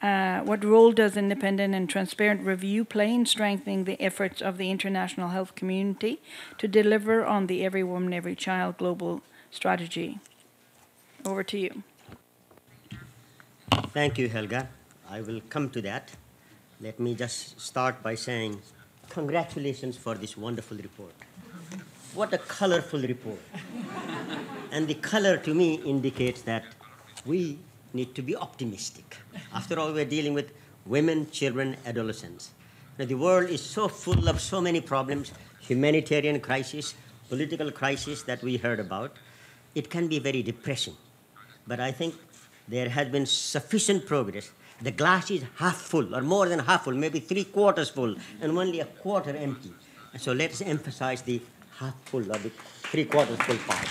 What role does independent and transparent review play in strengthening the efforts of the international health community to deliver on the Every Woman, Every Child global strategy? Over to you. Thank you, Helga. I will come to that. Let me just start by saying congratulations for this wonderful report. What a colorful report. And the color to me indicates that we need to be optimistic. After all, we're dealing with women, children, adolescents. Now, the world is so full of so many problems, humanitarian crisis, political crisis that we heard about. It can be very depressing. But I think there has been sufficient progress. The glass is half full, or more than half full, maybe 3/4 full, and only a quarter empty. And so let's emphasize the half full or the 3/4 full part.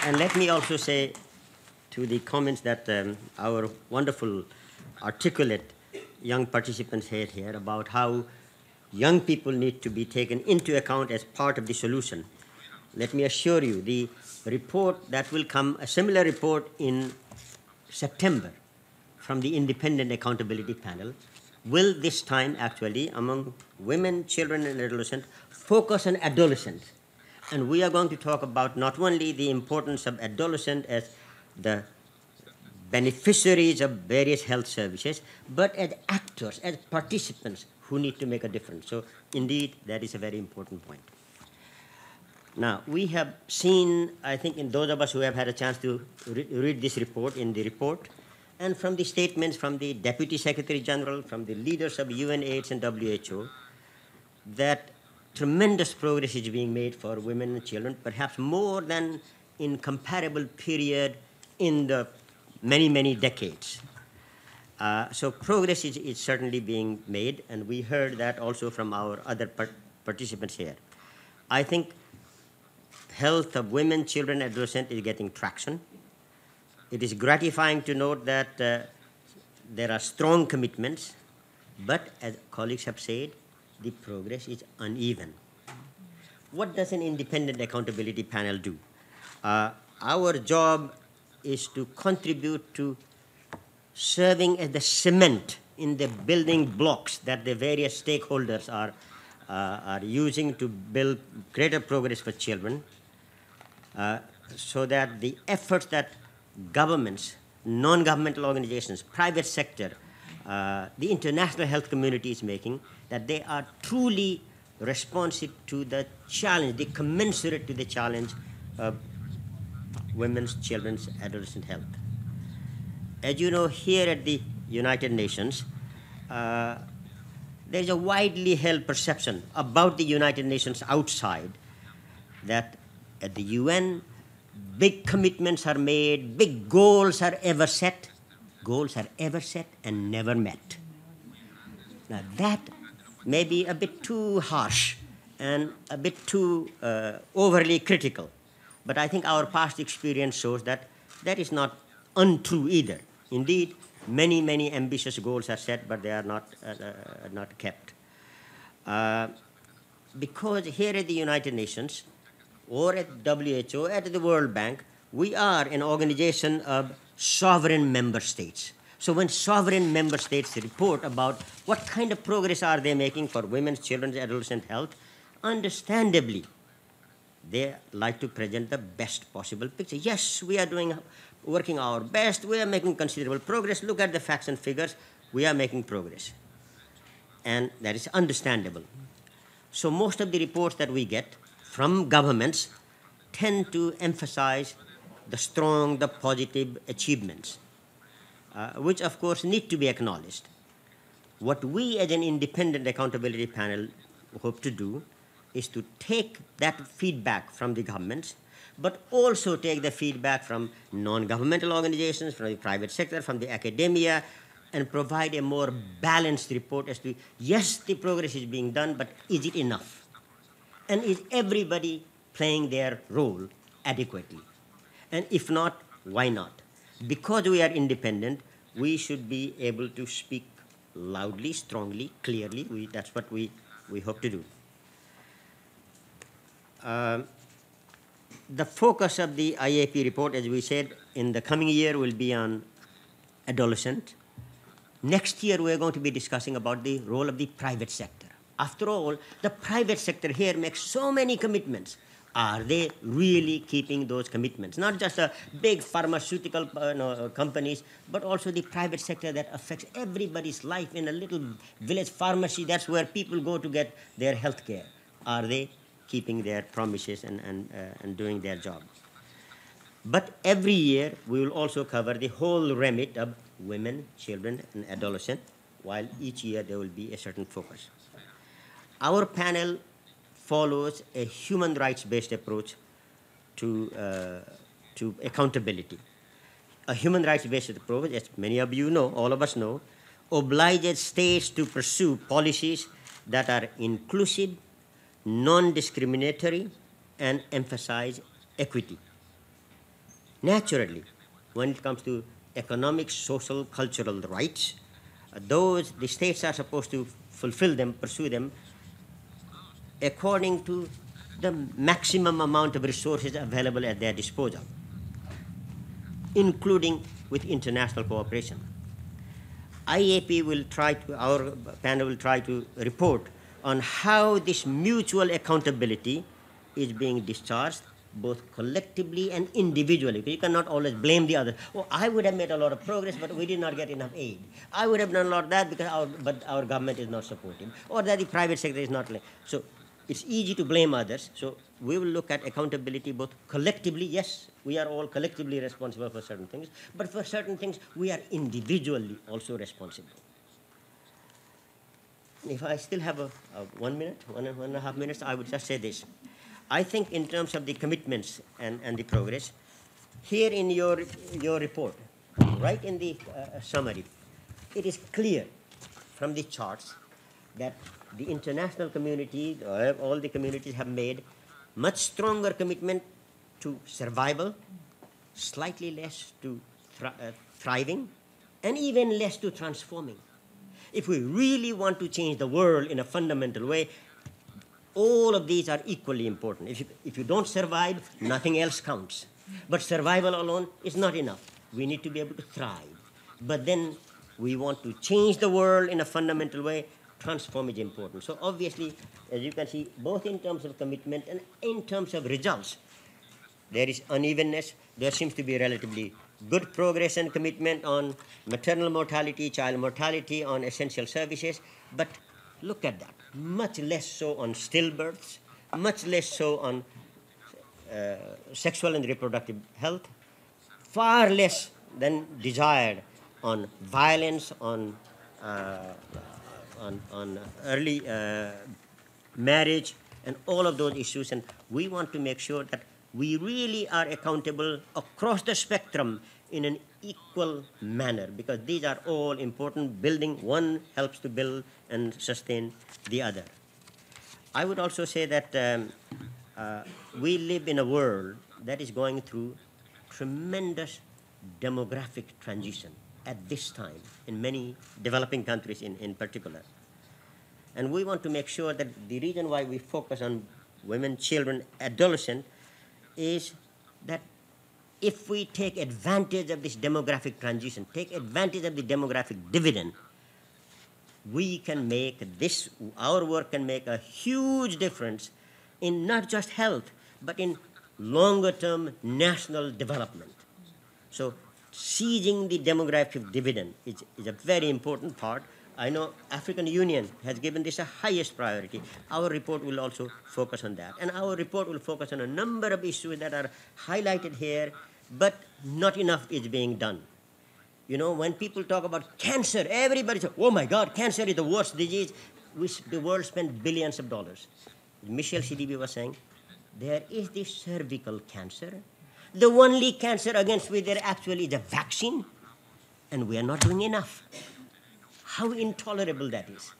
And let me also say to the comments that our wonderful, articulate young participants had here about how young people need to be taken into account as part of the solution. Let me assure you, the report that will come, a similar report in September from the Independent Accountability Panel, will this time actually, among women, children, and adolescents, focus on adolescents. And we are going to talk about not only the importance of adolescents as the beneficiaries of various health services, but as actors, as participants who need to make a difference. So indeed, that is a very important point. Now, we have seen, I think, in those of us who have had a chance to read this report, in the report, and from the statements from the Deputy Secretary General, from the leaders of UNAIDS and WHO, that tremendous progress is being made for women and children, perhaps more than in comparable period in the many, many decades. So progress is certainly being made, and we heard that also from our other participants here. I think health of women, children, adolescents is getting traction. It is gratifying to note that there are strong commitments, but as colleagues have said, the progress is uneven. What does an independent accountability panel do? Our job is to contribute to serving as the cement in the building blocks that the various stakeholders are using to build greater progress for children, so that the efforts that governments, non-governmental organizations, private sector, the international health community is making, that they are truly responsive to the challenge, the commensurate to the challenge of women's, children's, adolescent health. As you know, here at the United Nations, there's a widely held perception about the United Nations outside that at the UN, big commitments are made, big goals are ever set and never met. Now that may be a bit too harsh and a bit too overly critical, but I think our past experience shows that that is not untrue either. Indeed, many, many ambitious goals are set, but they are not kept. Because here at the United Nations, or at WHO, at the World Bank, we are an organization of sovereign member states. So when sovereign member states report about what kind of progress are they making for women's, children's, adolescent health, understandably, they like to present the best possible picture. Yes, we are working our best, we are making considerable progress, look at the facts and figures, we are making progress. And that is understandable. So most of the reports that we get from governments tend to emphasize the strong, the positive achievements, which of course need to be acknowledged. What we as an independent accountability panel hope to do is to take that feedback from the governments, but also take the feedback from non-governmental organizations, from the private sector, from the academia, and provide a more balanced report as to, yes, the progress is being done, but is it enough? And is everybody playing their role adequately? And if not, why not? Because we are independent, we should be able to speak loudly, strongly, clearly. That's what we hope to do. The focus of the IAP report, as we said, in the coming year will be on adolescent. Next year, we're going to be discussing about the role of the private sector. After all, the private sector here makes so many commitments. Are they really keeping those commitments? Not just the big pharmaceutical companies, but also the private sector that affects everybody's life in a little village pharmacy. That's where people go to get their health care. Are they keeping their promises and doing their job? But every year, we will also cover the whole remit of women, children, and adolescents, while each year there will be a certain focus. Our panel follows a human rights-based approach to accountability. A human rights-based approach, as many of you know, all of us know, obliges states to pursue policies that are inclusive, non-discriminatory, and emphasize equity. Naturally, when it comes to economic, social, cultural rights, the states are supposed to fulfill them, pursue them, according to the maximum amount of resources available at their disposal, including with international cooperation. IAP will our panel will try to report on how this mutual accountability is being discharged, both collectively and individually. You cannot always blame the other. Oh, I would have made a lot of progress, but we did not get enough aid. I would have done a lot of that because our government is not supportive, or that the private sector is not. So it's easy to blame others. So we will look at accountability both collectively. Yes, we are all collectively responsible for certain things, but for certain things, we are individually also responsible. If I still have 1 minute, 1.5 minutes, I would just say this. I think in terms of the commitments and the progress, here in your report, right in the summary, it is clear from the charts that the international community, all the communities have made much stronger commitment to survival, slightly less to thriving, and even less to transforming. If we really want to change the world in a fundamental way, all of these are equally important. If you don't survive, nothing else counts. But survival alone is not enough. We need to be able to thrive. But then we want to change the world in a fundamental way. Transform is important. So obviously, as you can see, both in terms of commitment and in terms of results, there is unevenness. There seems to be relatively good progress and commitment on maternal mortality, child mortality, on essential services. But look at that. Much less so on stillbirths, much less so on sexual and reproductive health, far less than desired on violence, on early marriage, and all of those issues. And we want to make sure that we really are accountable across the spectrum in an equal manner, because these are all important. Building one helps to build and sustain the other. I would also say that we live in a world that is going through tremendous demographic transition at this time in many developing countries in particular. And we want to make sure that the reason why we focus on women, children, adolescents is that if we take advantage of this demographic transition, take advantage of the demographic dividend, we can make this, our work can make a huge difference in not just health, but in longer term national development. So seizing the demographic dividend is a very important part. I know African Union has given this a highest priority. Our report will also focus on that. And our report will focus on a number of issues that are highlighted here, but not enough is being done. You know, when people talk about cancer, everybody says, oh my God, cancer is the worst disease. The world spends billions of dollars. Michelle CDB was saying, there is this cervical cancer. The only cancer against which there actually is a vaccine, and we are not doing enough. How intolerable that is.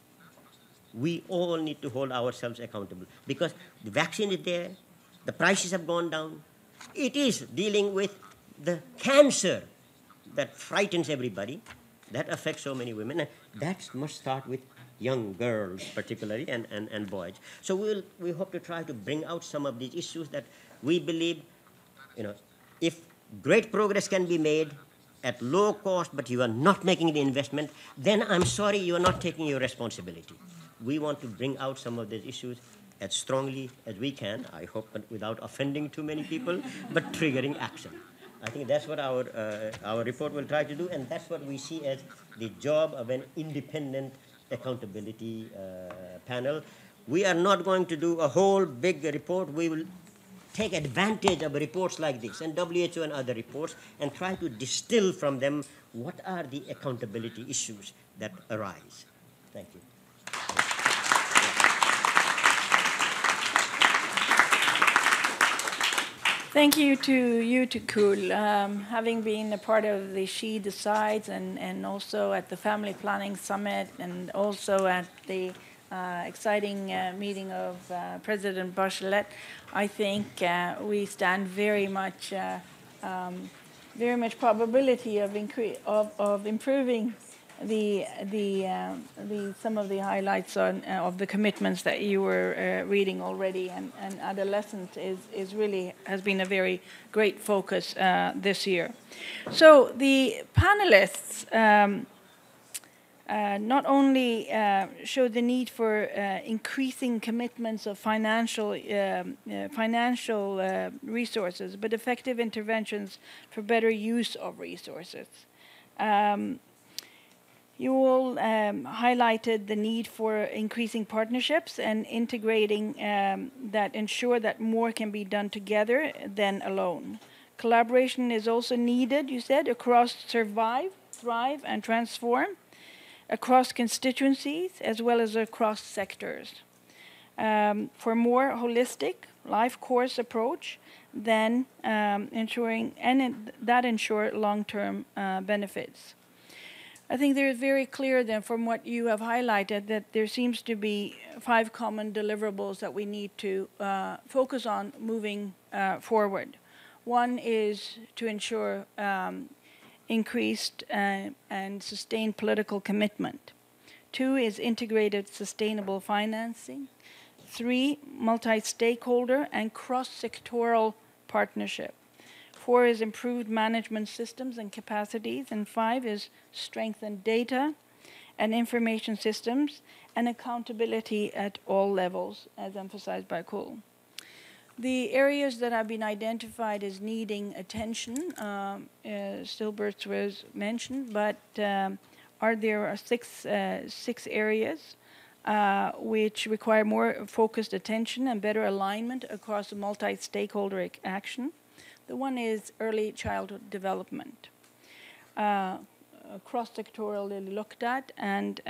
We all need to hold ourselves accountable, because the vaccine is there, the prices have gone down. It is dealing with the cancer that frightens everybody, that affects so many women, and that must start with young girls particularly and boys. So we hope to try to bring out some of these issues that we believe, you know, if great progress can be made at low cost, but you are not making the investment, then I'm sorry, you are not taking your responsibility. We want to bring out some of these issues as strongly as we can, I hope without offending too many people, but triggering action. I think that's what our report will try to do, and that's what we see as the job of an independent accountability panel. We are not going to do a whole big report. We will take advantage of reports like this and WHO and other reports and try to distill from them what are the accountability issues that arise. Thank you. Thank you to you, Tukul. Having been a part of the She Decides and also at the Family Planning Summit and also at the exciting meeting of President Bachelet, I think we stand very much probability of improving some of the highlights of the commitments that you were reading already, and adolescents is really has been a very great focus this year. So the panelists not only show the need for increasing commitments of financial resources, but effective interventions for better use of resources. You all highlighted the need for increasing partnerships and integrating that ensure that more can be done together than alone. Collaboration is also needed, you said, across survive, thrive, and transform, across constituencies as well as across sectors. For more holistic life course approach than ensure long-term benefits. I think there is very clear then from what you have highlighted that there seems to be 5 common deliverables that we need to focus on moving forward. One is to ensure increased and sustained political commitment. 2 is integrated sustainable financing. 3, multi-stakeholder and cross-sectoral partnership. 4 is improved management systems and capacities, and 5 is strengthened data and information systems and accountability at all levels, as emphasized by Kul. The areas that have been identified as needing attention, Stillbirth was mentioned, but there are six areas which require more focused attention and better alignment across a multi-stakeholder action. The one is early childhood development. cross-sectorally looked at and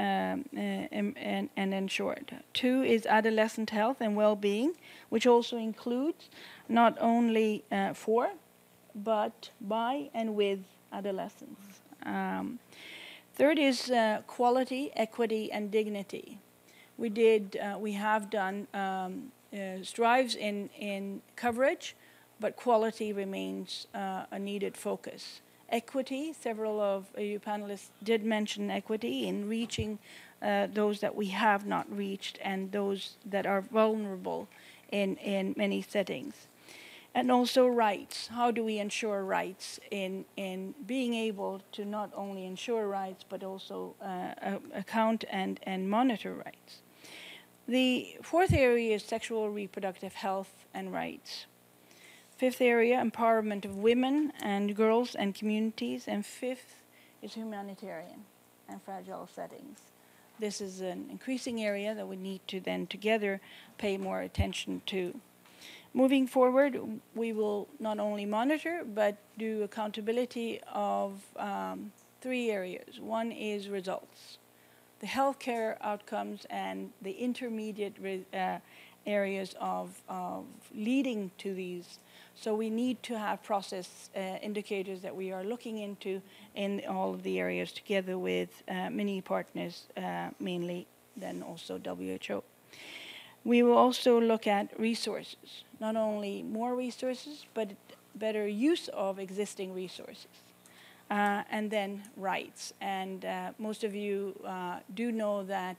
ensured. 2 is adolescent health and well-being, which also includes not only for, but by and with adolescents. 3rd is quality, equity, and dignity. We have done strives in coverage, but quality remains a needed focus. Equity, several of you panelists did mention equity in reaching those that we have not reached and those that are vulnerable in many settings. And also rights. How do we ensure rights in being able to not only ensure rights, but also account and monitor rights? The 4th area is sexual reproductive health and rights. 5th area, empowerment of women and girls and communities. And 5th is humanitarian and fragile settings. This is an increasing area that we need to then together pay more attention to. Moving forward, we will not only monitor, but do accountability of 3 areas. 1 is results. The healthcare outcomes and the intermediate areas of leading to these. So we need to have process indicators that we are looking into in all of the areas together with many partners, mainly then also WHO. We will also look at resources, not only more resources, but better use of existing resources. And then rights. And most of you do know that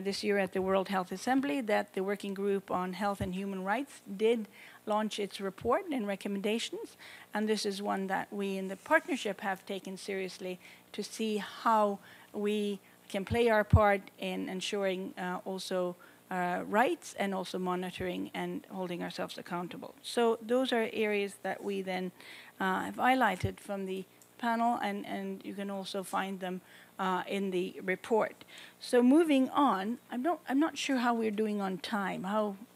this year at the World Health Assembly that the Working Group on Health and Human Rights did launch its report and recommendations. And this is one that we in the partnership have taken seriously to see how we can play our part in ensuring also rights and also monitoring and holding ourselves accountable. So those are areas that we then have highlighted from the panel, and you can also find them in the report. So moving on, I'm not sure how we're doing on time.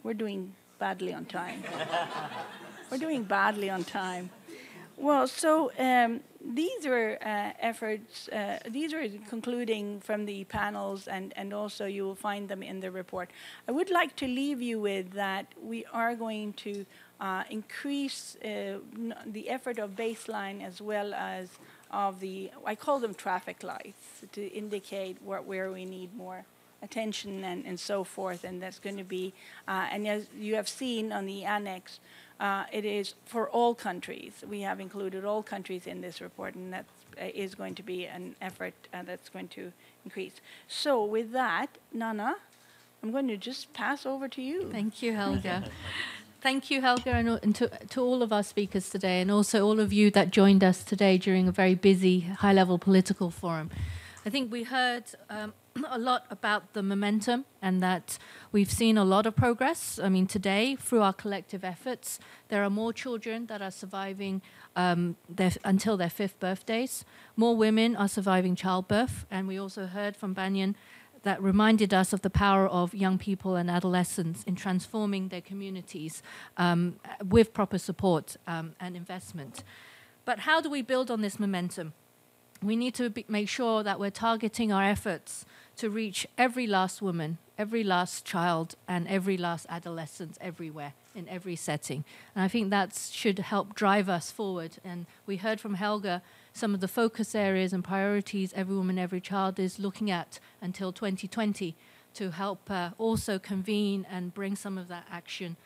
We're doing badly on time. We're doing badly on time. Well, so these are efforts, these are concluding from the panels, and also you will find them in the report. I would like to leave you with that we are going to increase the effort of baseline as well as of the, I call them traffic lights, to indicate where we need more attention and so forth, and that's going to be, and as you have seen on the annex, it is for all countries. We have included all countries in this report, and that is going to be an effort that's going to increase. So with that, Nana, I'm going to just pass over to you. Thank you, Helga. Thank you, Helga, and to all of our speakers today, and also all of you that joined us today during a very busy high-level political forum. I think we heard a lot about the momentum and that we've seen a lot of progress. I mean, today, through our collective efforts, there are more children that are surviving until their 5th birthdays. More women are surviving childbirth. And we also heard from Banyan that reminded us of the power of young people and adolescents in transforming their communities with proper support and investment. But how do we build on this momentum? We need to make sure that we're targeting our efforts to reach every last woman, every last child, and every last adolescent everywhere, in every setting. And I think that should help drive us forward. And we heard from Helga some of the focus areas and priorities Every Woman, Every Child is looking at until 2020 to help also convene and bring some of that action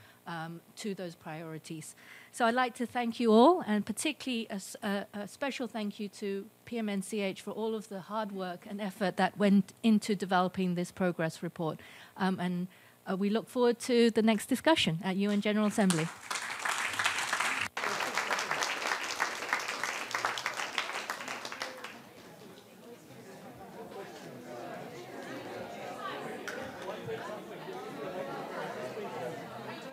to those priorities. So I'd like to thank you all, and particularly a special thank you to PMNCH for all of the hard work and effort that went into developing this progress report. And we look forward to the next discussion at UN General Assembly.